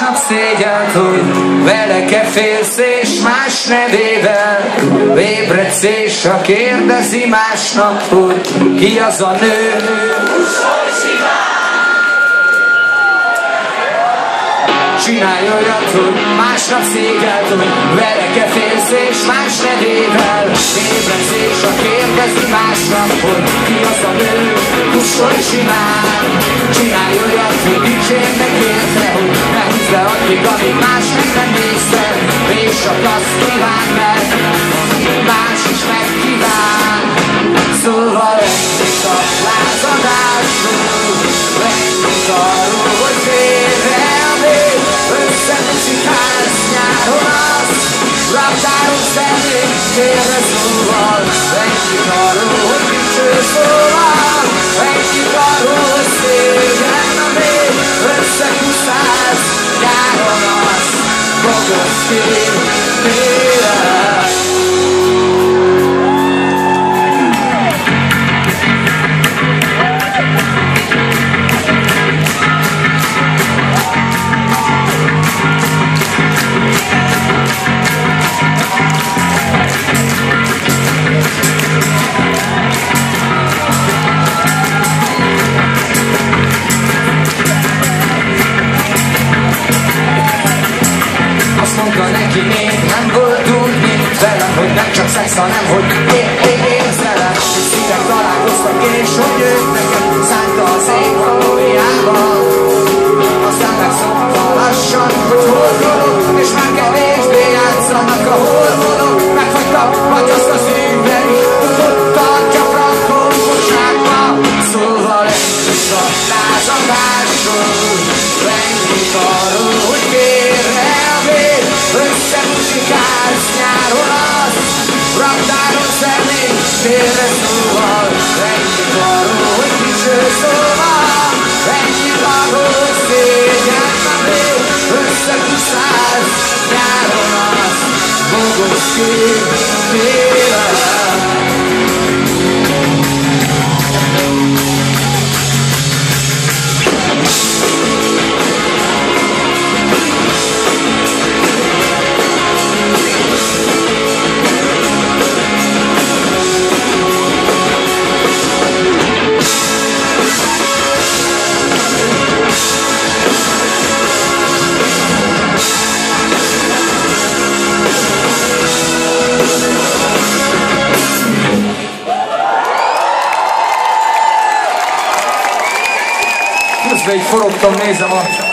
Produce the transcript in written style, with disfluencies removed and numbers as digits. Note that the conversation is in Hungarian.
másnap szégyelt, hogy vele-e félsz és más nevével ébredsz, és ha kérdezi másnap, hogy ki az a nő. Csinálj olyat, hogy másnap szégyelt, hogy vele-e félsz és más nevével ébredsz, és ha kérdezi másnap, hogy ki az a nő. Kussolj simán, csinálj olyat, hogy dicsérnek érte, hogy ne húzz le addig, amíg más meg nem nézte, és csak azt kíván meg, más is megkíván. Szóval ennyit a lázadásról, ennyit arról, hogy félre a vég, összemusikálsz nyáron az, raptáron szemlék félre szóval, ennyit arról, hogy dicső szólal, ennyit arról, hogy szégyen a vég, összekuszálsz nyáron az, magas képével. Neki még nem volt úgy, mint velem, hogy nem csak szex, hanem hogy érzelem. Szívek találkoztak és hogy ők nekem szánta az ég valójában. Aztán megszokta lassan, hogy horkolok, és már kevésbé játszanak a hormonok. Megfagytak, vagy azt a szívben is tudottan gyakran komposágba. Szóval ennyit a lázadásról, ennyit arról, hogy kérre a vég, összemusikálsz nyáron az, raptáron szemlék félre szóval, ennyit arról, hogy dicső szóval, ennyit arról, hogy szégyen a vég, összekuszálsz nyáron az, mogos képével. Közben így forogtam, nézem a